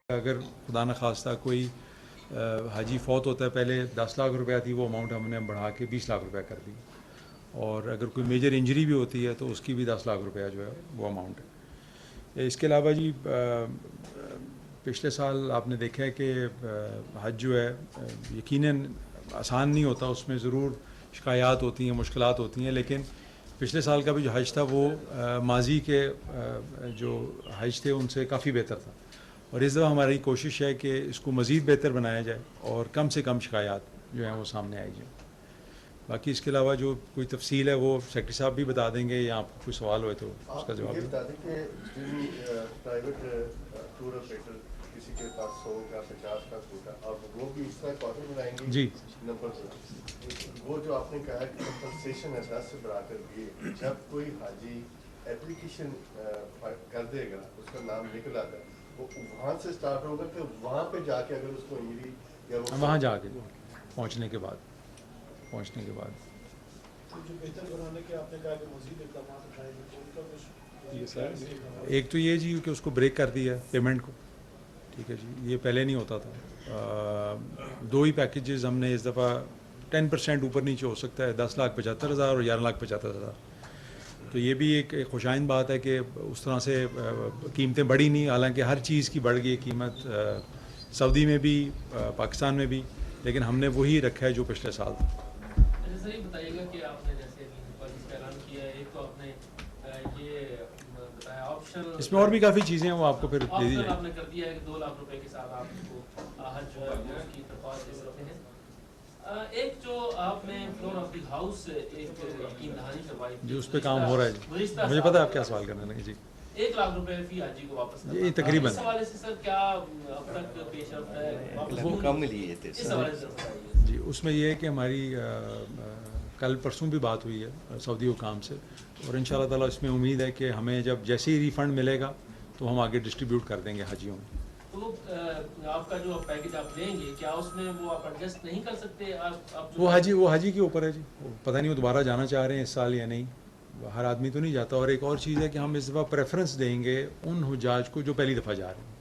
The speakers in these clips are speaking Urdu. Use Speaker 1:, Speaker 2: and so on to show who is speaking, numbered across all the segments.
Speaker 1: اگر خدا نخواستہ کوئی حاجی فوت ہوتا ہے، پہلے 10 لاکھ روپیہ تھی، وہ اماؤنٹ ہم نے بڑھا کے 20 لاکھ روپیہ کر دی، اور اگر کوئی میجر انجری بھی ہوتی ہے تو اس کی بھی 10 لاکھ روپیہ جو ہے وہ اماؤنٹ ہے۔ اس کے علاوہ جی پچھلے سال آپ نے دیکھا ہے کہ حج جو ہے یقیناً آسان نہیں ہوتا، اس میں ضرور شکایات ہوتی ہیں، مشکلات ہوتی ہیں، لیکن پچھلے سال کا بھی جو حج تھا وہ ماضی کے جو حج تھے ان سے کافی بہتر تھا، اور اس دفعہ ہماری کوشش ہے کہ اس کو مزید بہتر بنایا جائے اور کم سے کم شکایات جو ہیں وہ سامنے آئی جائیں۔ باقی اس کے علاوہ جو کوئی تفصیل ہے وہ سیکرٹری صاحب بھی بتا دیں گے، یا آپ کو کوئی سوال ہوئے تو اس کا جواب
Speaker 2: یہ بتا دیں کہ پرائیویٹ ٹور آپریٹر کسی کے پاس 100 کا 50 کا کوٹا، اور وہ بھی اس طرح کوارٹر بنائیں گے
Speaker 1: جی
Speaker 2: نمبر وہ جو آپ نے کہا کہ کمپنسیشن ہے 10 سے بڑھا کر دیے، جب کوئی حاجی اپلیکیشن کر دے گا، اس کا نام نکل آتا ہے، وہ وہاں سے سٹارٹ ہوگا کہ وہاں پہ جا کے اگر اس کو انجری یا
Speaker 1: وہاں جا کے پہنچنے کے بعد
Speaker 3: جو بہتر بنانے کے آپ نے کہا کہ مزید اقدامات اٹھائے گئے، تو ان کا کچھ
Speaker 1: ایک تو یہ جی کہ اس کو بریک کر دیا ہے پیمنٹ کو، ٹھیک ہے جی، یہ پہلے نہیں ہوتا تھا۔ 2 ہی پیکیجز ہم نے اس دفعہ 10% اوپر نیچے ہو سکتا ہے، 10,75,000 اور 11,75,000، تو یہ بھی ایک خوشائند بات ہے کہ اس طرح سے قیمتیں بڑھی نہیں، حالانکہ ہر چیز کی بڑھ گئی قیمت، سعودی میں بھی پاکستان میں بھی، لیکن ہم نے وہی رکھا ہے جو پچھلے سال تھا۔
Speaker 4: اچھا سر، یہ بتائیے گا کہ آپ نے جیسے اس کا اعلان کیا ہے، ایک تو آپ نے یہ بتایا آپشن،
Speaker 1: اس میں اور بھی کافی چیزیں ہیں، وہ آپ کو پھر دے دی
Speaker 4: آپشن
Speaker 1: جائیں۔
Speaker 4: آپ نے کر دیا ہے کہ 2 لاکھ روپے کے ساتھ آپ اس کو حج جو ہے اس کی درخواست دے سکتے ہیں۔ ایک جو آپ نے فلور آف دی ہاؤس ایک یقین دہانی کروائی تھی،
Speaker 1: جو اس پہ کام ہو رہا ہے جی، مجھے پتہ ہے آپ کیا سوال کرنے لگے جی۔
Speaker 4: 1 لاکھ روپے فی حاجی کو واپس کرنا،
Speaker 1: یہ تقریباً
Speaker 4: اس حوالے سے سر کیا اب تک پیش رفت ہے؟ واپس
Speaker 5: مکمل ہی ہے
Speaker 4: اس حوالے سے بتائیے
Speaker 1: جی۔ اس میں یہ ہے کہ ہماری کل پرسوں بھی بات ہوئی ہے سعودی حکام سے، اور ان شاء اللہ تعالیٰ اس میں امید ہے کہ ہمیں جب جیسے ہی ریفنڈ ملے گا تو ہم آگے ڈسٹریبیوٹ کر دیں گے حاجیوں میں۔
Speaker 4: تو آپ کا جو پیکج آپ لیں گے، کیا اس میں وہ آپ ایڈجسٹ نہیں کر سکتے؟ آپ
Speaker 1: وہ حاجی کے اوپر ہے جی، پتہ نہیں وہ دوبارہ جانا چاہ رہے ہیں اس سال یا نہیں، ہر آدمی تو نہیں جاتا۔ اور ایک اور چیز ہے کہ ہم اس دفعہ پریفرنس دیں گے ان حجاج کو جو پہلی دفعہ جا رہے ہیں،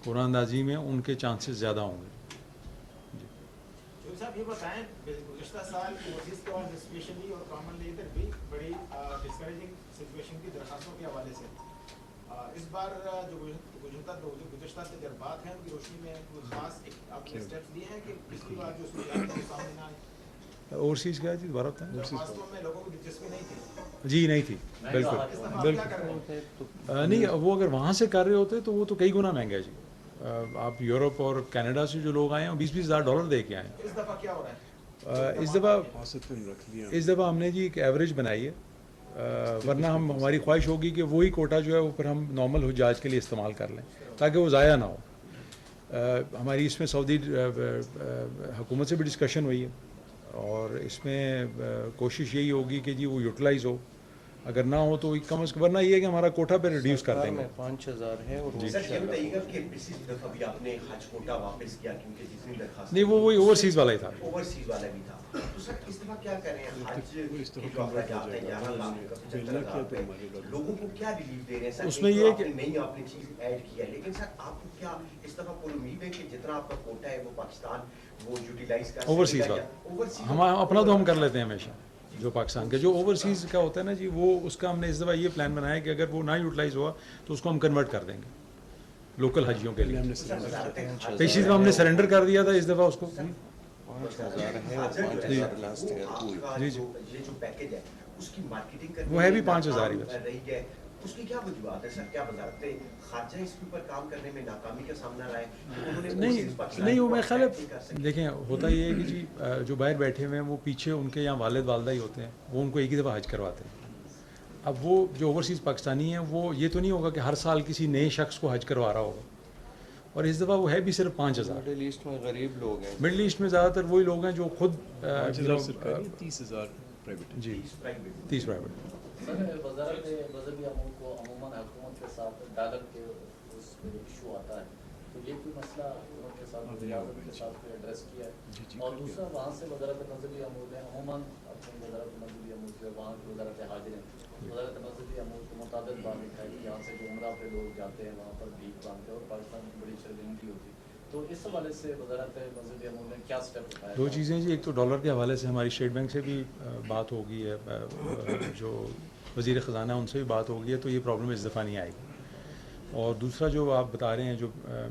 Speaker 1: قرآن اندازی میں ان کے چانسز زیادہ ہوں گے۔
Speaker 3: صاحب یہ بتائیں، گزشتہ سال اوورسیز کے بعد اسپیشلی اور کامنلی ادھر بھی بڑی ڈسکریجنگ سچویشن کی درخواستوں کے حوالے سے اس بار جو گزشتہ تجربات ہیں ان کی روشنی میں کوئی خاص آپ نے اسٹیپس لیے ہیں کہ پچھلی بار جو صورتحال کے سامنے نہ آئے؟
Speaker 1: اوورسیز کیا ہے جی، دوبارہ بتائیں۔
Speaker 3: درخواستوں میں لوگوں کی دلچسپی نہیں تھی
Speaker 1: جی نہیں تھی، بالکل
Speaker 3: اس دفعہ آپ کیا کر رہے ہیں؟
Speaker 1: نہیں، وہ اگر وہاں سے کر رہے ہوتے تو وہ تو کئی گنا مہنگا ہے جی۔ آپ یورپ اور کینیڈا سے جو لوگ آئے ہیں $20,000 دے کے آئے ہیں۔
Speaker 3: اس دفعہ کیا ہو رہا ہے؟
Speaker 1: اس دفعہ ہم نے جی ایک ایوریج بنائی ہے، ورنہ ہماری خواہش ہوگی کہ وہی کوٹا جو ہے وہ پھر ہم نارمل حجاج کے لیے استعمال کر لیں تاکہ وہ ضائع نہ ہو۔ ہماری اس میں سعودی حکومت سے بھی ڈسکشن ہوئی ہے، اور اس میں کوشش یہی ہوگی کہ جی وہ یوٹیلائز ہو، اگر نہ ہو تو کم از کم، ورنہ یہ ہے کہ ہمارا کوٹا پہ ریڈیوس کر دیں گے۔
Speaker 5: 5,000 ہے اور
Speaker 1: جی۔
Speaker 6: سر یہ بتائیے گا کہ پچھلی دفعہ بھی آپ نے حج کوٹا واپس کیا کیونکہ جتنی درخواست
Speaker 1: نہیں، وہ وہی اوورسیز والا ہی تھا۔
Speaker 6: اوورسیز والا بھی تھا، تو سر اس دفعہ کیا کریں؟ حج کے جو اخراجات ہیں 11 لاکھ کا 75,000 روپے، لوگوں کو کیا ریلیف دے رہے ہیں سر؟
Speaker 1: اس میں یہ کہ
Speaker 6: نئی آپ نے چیز ایڈ کیا ہے، لیکن سر آپ کو کیا اس دفعہ کوئی امید ہے کہ جتنا آپ کا کوٹا ہے وہ پاکستان وہ یوٹیلائز کر
Speaker 1: اوورسیز والا ہم اپنا تو ہم کر لیتے ہیں ہمیشہ، جو پاکستان کا جو اوورسیز کا ہوتا ہے نا جی، وہ اس کا ہم نے اس دفعہ یہ پلان بنایا کہ اگر وہ نہ یوٹیلائز ہوا تو اس کو ہم کنورٹ کر دیں گے لوکل حجیوں کے لیے۔ پچھلی دفعہ ہم نے سرنڈر کر دیا تھا، اس دفعہ اس کو
Speaker 5: 5,000 ہے اور 5,000 لاسٹ ایئر ہوئی۔
Speaker 1: جی جی،
Speaker 6: یہ جو پیکج ہے اس کی مارکیٹنگ کرنے
Speaker 1: وہ ہے بھی 5,000 ہی بس۔
Speaker 6: رہی ہے، اس کی کیا وجوہات ہے سر؟ کیا وزارت خارجہ اس کے اوپر کام کرنے میں ناکامی کا سامنا رہا ہے؟
Speaker 1: نہیں، وہ میں خیال ہے دیکھیں ہوتا یہ ہے کہ جی جو باہر بیٹھے ہوئے ہیں وہ پیچھے ان کے یہاں والد والدہ ہی ہوتے ہیں، وہ ان کو ایک ہی دفعہ حج کرواتے ہیں۔ اب وہ جو اوورسیز پاکستانی ہیں وہ یہ تو نہیں ہوگا کہ ہر سال کسی نئے شخص کو حج کروا رہا ہوگا، اور اس دفعہ وہ ہے بھی صرف 5,000۔
Speaker 5: مڈل ایسٹ میں غریب لوگ ہیں،
Speaker 1: مڈل ایسٹ میں زیادہ تر وہی لوگ ہیں جو خود
Speaker 5: 30,000 پرائیویٹ۔
Speaker 1: جی 30 پرائیویٹ۔
Speaker 7: وزارت مذہبی امور کو عموماً حکومت کے ساتھ ڈالر کے اس ایشو آتا ہے، تو یہ کوئی مسئلہ ان کے ساتھ وزیر اعظم کے ساتھ کوئی ایڈریس کیا ہے؟ اور دوسرا وہاں سے وزارت مذہبی امور ہے، عموماً اپنی وزارت مذہبی امور سے وہاں کی وزارت حاج ہیں، وزارت مذہبی امور کے مطابق بات لکھا ہے کہ یہاں سے جو عمرہ پہ لوگ جاتے ہیں وہاں پر بھیک مانگتے ہیں اور پاکستان کی بڑی شرمندگی ہوتی ہے، تو اس حوالے سے وزارت مذہبی امور نے کیا اسٹیپ اٹھایا؟
Speaker 1: دو چیزیں جی، ایک تو ڈالر کے حوالے سے ہماری اسٹیٹ بینک سے بھی بات ہو گئی ہے، جو وزیر خزانہ ان سے بھی بات ہو گئی ہے، تو یہ پرابلم اس دفعہ نہیں آئے گی. اور دوسرا جو آپ بتا رہے ہیں جو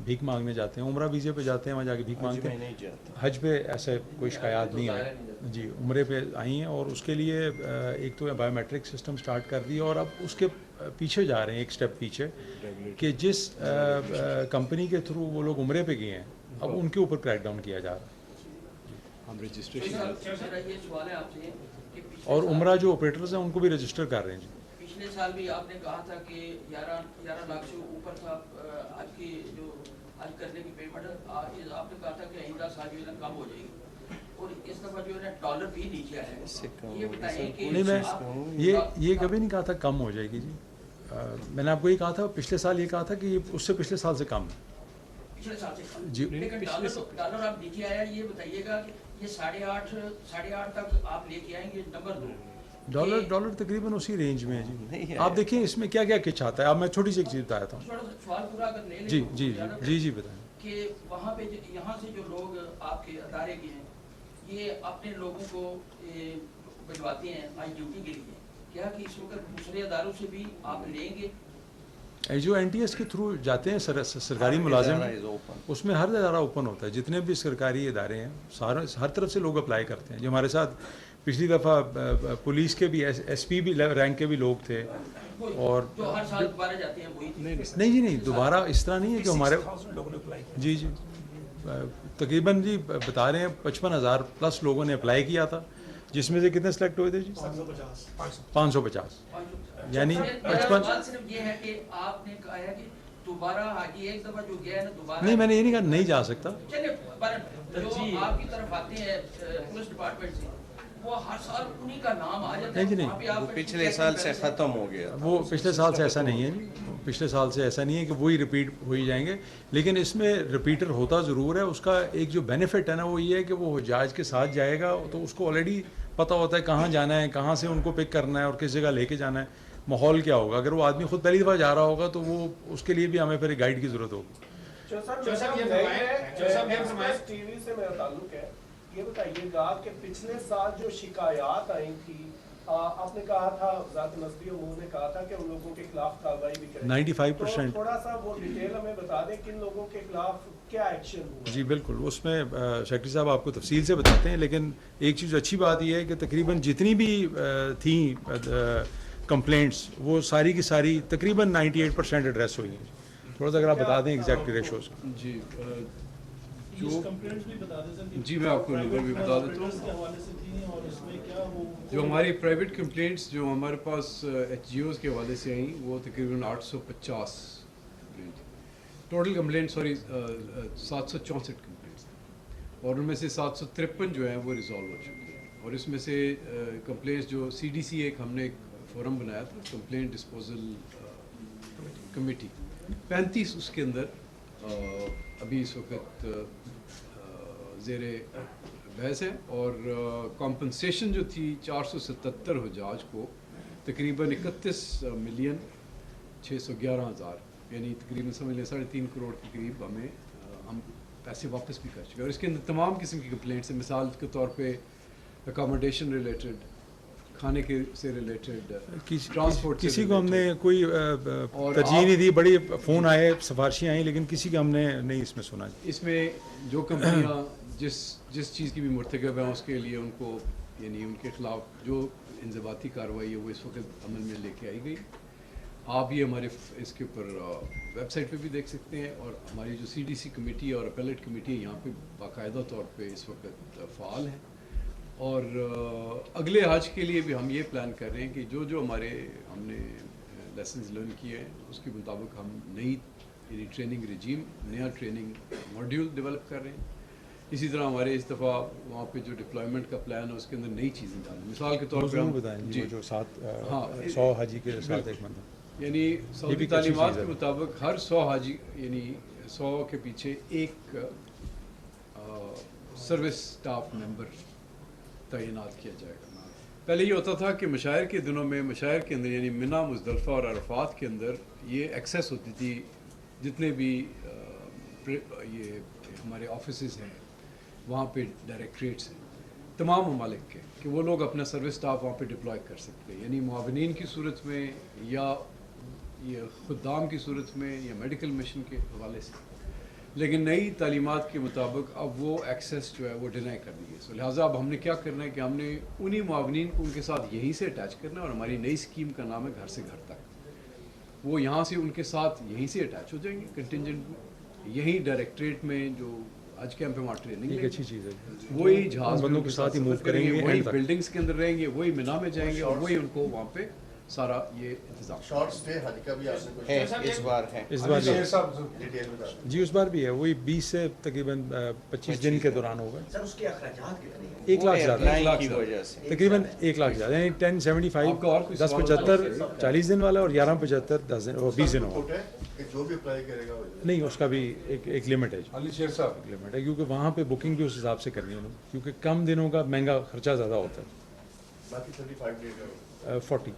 Speaker 1: بھیک مانگنے جاتے ہیں، عمرہ ویزے پہ جاتے ہیں وہاں جا کے بھیک مانگتے ہیں،
Speaker 5: نہیں جاتا.
Speaker 1: حج پہ ایسے کوئی شکایات نہیں آئی جی، عمرے پہ آئی ہیں. اور اس کے لیے ایک تو بایو میٹرک سسٹم سٹارٹ کر دی، اور اب اس کے پیچھے جا رہے ہیں ایک سٹیپ پیچھے، کہ جس کمپنی کے تھرو وہ لوگ عمرے پہ گئے ہیں اب ان کے اوپر کریک ڈاؤن کیا جا رہا ہے.
Speaker 5: ہم رجسٹریشن
Speaker 1: اور عمرہ جو آپریٹرز ہیں ان کو بھی رجسٹر کر رہے ہیں جی.
Speaker 8: پچھلے سال بھی آپ نے کہا تھا کہ 11 لاکھ سے اوپر تھا آج کی جو حج کرنے کی پیمنٹ، آپ نے کہا تھا کہ آئندہ سال جو ہے کم ہو جائے گی، اور اس دفعہ جو ہے ڈالر بھی نیچے آیا ہے. یہ بتائیے کہ
Speaker 1: نہیں، میں یہ کبھی نہیں کہا تھا کم ہو جائے گی جی. میں نے آپ کو یہ کہا تھا، پچھلے سال یہ کہا تھا کہ یہ اس سے پچھلے سال سے کم ہے
Speaker 8: پچھلے سال سے کم
Speaker 1: جی.
Speaker 8: لیکن ڈالر آپ نیچے آیا، یہ بتائیے گا کہ یہ 8.5 تک آپ لے کے آئیں گے. نمبر 2،
Speaker 1: ڈالر تقریباً اسی رینج میں ہے جی. آپ دیکھیں اس میں کیا کیا کچھ آتا ہے. اب میں چھوٹی سی ایک چیز بتایا تھا.
Speaker 8: سوال پورا اگر لے لیں
Speaker 1: جی جی جی جی بتائیں.
Speaker 8: کہ وہاں پہ یہاں سے جو لوگ آپ کے ادارے کے ہیں یہ اپنے لوگوں کو بھجواتے ہیں آئی ڈیوٹی کے لیے، کیا کہ اس وقت دوسرے اداروں سے بھی آپ لیں گے؟
Speaker 1: جو این ٹی ایس کے تھرو جاتے ہیں سرکاری ملازم، اس میں ہر ادارہ اوپن ہوتا ہے. جتنے بھی سرکاری ادارے ہیں ہر طرف سے لوگ اپلائی کرتے ہیں. جو ہمارے ساتھ پچھلی دفعہ پولیس کے بھی ایس پی بھی رینک کے بھی لوگ تھے. اور
Speaker 8: جو ہر سال دوبارہ جاتے ہیں وہی؟
Speaker 1: نہیں جی نہیں، دوبارہ اس طرح نہیں ہے کہ ہمارے جی جی تقریباً جی بتا رہے ہیں 55,000 پلس لوگوں نے اپلائی کیا تھا، جس میں سے کتنے سلیکٹ ہوئے تھے جی؟ 550. یعنی 55.
Speaker 8: صرف یہ ہے کہ آپ نے کہا ہے کہ دوبارہ حاجی ایک دفعہ جو گیا ہے نا دوبارہ،
Speaker 1: نہیں میں نے یہ نہیں کہا نہیں جا سکتا.
Speaker 8: چلیے جو آپ کی طرف آتے ہیں پولیس ڈپارٹمنٹ سے وہ ہر سال انہی کا نام آ جاتا ہے.
Speaker 1: نہیں جی نہیں،
Speaker 5: پچھلے سال سے ختم ہو گیا.
Speaker 1: وہ پچھلے سال سے ایسا نہیں ہے جی. پچھلے سال سے ایسا نہیں ہے کہ وہی ریپیٹ ہو ہی جائیں گے، لیکن اس میں ریپیٹر ہوتا ضرور ہے. اس کا ایک جو بینیفٹ ہے نا وہ یہ ہے کہ وہ حجاج کے ساتھ جائے گا تو اس کو آلریڈی پتہ ہوتا ہے کہاں جانا ہے، کہاں سے ان کو پک کرنا ہے اور کس جگہ لے کے جانا ہے، ماحول کیا ہوگا. اگر وہ آدمی خود پہلی دفعہ جا رہا ہوگا تو وہ اس کے لیے بھی ہمیں پھر ایک گائیڈ کی ضرورت ہوگی.
Speaker 9: ٹی وی سے میرا تعلق ہے، یہ بتائیے گا کہ پچھلے سال جو شکایات آئی تھی، آپ نے کہا تھا وزارت مذہبی امور نے کہا تھا کہ ان لوگوں کے خلاف کارروائی بھی کریں.
Speaker 1: 95%
Speaker 9: تھوڑا سا وہ ڈیٹیل ہمیں بتا دیں کن لوگوں کے خلاف کیا ایکشن ہوا؟
Speaker 1: جی بالکل، اس میں سیکرٹری صاحب آپ کو تفصیل سے بتاتے ہیں. لیکن ایک چیز اچھی بات یہ ہے کہ تقریباً جتنی بھی تھیں کمپلینٹس وہ ساری کی ساری تقریباً 98% ایڈریس ہوئی ہیں. تھوڑا سا اگر آپ بتا دیں ایگزیکٹ ریشوز.
Speaker 10: جی جی میں آپ کو نمبر بھی بتا دیتا ہوں. جو ہماری پرائیویٹ کمپلینٹس جو ہمارے پاس ایچ جی اوز کے حوالے سے آئیں وہ تقریباً 850 ٹوٹل کمپلینٹ 764 کمپلینٹس، اور ان میں سے 753 جو ہیں وہ ریزالو ہو چکی ہیں. اور اس میں سے کمپلینٹس جو سی ڈی سی ایک ہم نے ایک فورم بنایا تھا کمپلینٹ ڈسپوزل کمیٹی، 35 اس کے اندر ابھی اس وقت زیر بحث ہے. اور کمپنسیشن جو تھی 477 حجاج کو تقریباً 31,611,000 یعنی تقریباً سمجھ لیں 3.5 کروڑ کے قریب ہم پیسے واپس بھی کر چکے. اور اس کے اندر تمام قسم کی کمپلینٹس ہیں، مثال کے طور پہ اکاموڈیشن ریلیٹڈ، کھانے کے سے ریلیٹڈ، ٹرانسپورٹ.
Speaker 1: کسی کو ہم نے کوئی ترجیح نہیں دی. بڑی فون آئے، سفارشیں آئیں، لیکن کسی کا ہم نے نہیں اس میں سنا.
Speaker 10: اس میں جو کمپنیاں جس چیز کی بھی مرتکب ہیں اس کے لیے ان کو یعنی ان کے خلاف جو انضباطی کارروائی ہے وہ اس وقت عمل میں لے کے آئی گئی. آپ یہ ہمارے اس کے اوپر ویب سائٹ پہ بھی دیکھ سکتے ہیں. اور ہماری جو سی ڈی سی کمیٹی اور اپیلیٹ کمیٹی ہے یہاں پہ باقاعدہ طور پہ اس وقت فعال ہیں. اور اگلے حج کے لیے بھی ہم یہ پلان کر رہے ہیں کہ جو ہم نے لیسنز لرن کیے ہیں اس کے مطابق ہم نئی یعنی ٹریننگ رجیم، نیا ٹریننگ ماڈیول ڈیولپ کر رہے ہیں. اسی طرح ہمارے اس دفعہ وہاں پہ جو ڈپلائمنٹ کا پلان ہے اس کے اندر نئی چیزیں ڈالیں. مثال کے طور پہ ہم
Speaker 1: بتائیں جی جو 100 حاجی کے ساتھ ایک بندہ،
Speaker 10: یعنی سعودی تعلیمات کے مطابق ہر 100 حاجی یعنی 100 کے پیچھے ایک سروس سٹاف ممبر تعینات کیا جائے گا. پہلے یہ ہوتا تھا کہ مشاعر کے دنوں میں مشاعر کے اندر یعنی منی مزدلفہ اور عرفات کے اندر یہ ایکسیس ہوتی تھی جتنے بھی یہ ہمارے آفیسز ہیں وہاں پہ ڈائریکٹریٹس ہیں تمام ممالک کے کہ وہ لوگ اپنا سروس سٹاف وہاں پہ ڈپلوائے کر سکتے ہیں یعنی معاونین کی صورت میں یا یہ خدام کی صورت میں یا میڈیکل مشن کے حوالے سے. لیکن نئی تعلیمات کے مطابق اب وہ ایکسیس جو ہے وہ ڈینائی کر دی ہے. سو لہٰذا اب ہم نے کیا کرنا ہے کہ ہم نے انہی معاونین کو ان کے ساتھ یہیں سے اٹیچ کرنا ہے اور ہماری نئی اسکیم کا نام ہے گھر سے گھر تک. وہ یہاں سے ان کے ساتھ یہیں سے اٹیچ ہو جائیں گے کنٹینجنٹ میں یہیں ڈائریکٹریٹ میں جو آج کیمپ میں وہاں ٹریننگ
Speaker 1: ایک اچھی چیز ہے
Speaker 10: وہی جہاز
Speaker 1: بندوں کے ساتھ ہی موو کریں گے
Speaker 10: وہی بلڈنگس کے اندر رہیں گے وہی مینا میں جائیں گے اور وہی ان کو وہاں پہ سارا یہ انتظام.
Speaker 2: شارٹ سٹے حج کا بھی آپ نے
Speaker 5: ہے اس بار ہے
Speaker 1: اس بار بھی
Speaker 2: ڈیٹیل بتا دیں.
Speaker 1: جی اس بار بھی ہے وہی 20 سے تقریباً 25 دن کے دوران ہوگا.
Speaker 6: سر اس کے اخراجات کتنے ہیں؟
Speaker 1: 1 لاکھ زیادہ
Speaker 5: Airline کی وجہ سے
Speaker 1: تقریباً 1 لاکھ زیادہ یعنی 1075 1075 40 دن والا اور 1175 10 دن اور 20 دن ہوگا.
Speaker 2: کہ جو بھی اپلائی کرے گا وہ
Speaker 1: نہیں اس کا بھی ایک لمٹ ہے
Speaker 10: علی شیر صاحب
Speaker 1: لمٹ ہے کیونکہ وہاں پہ بکنگ بھی اس حساب سے کرنی ہے کیونکہ کم دنوں کا مہنگا خرچہ زیادہ ہوتا ہے.
Speaker 2: باقی 35 ڈیز کا
Speaker 1: 40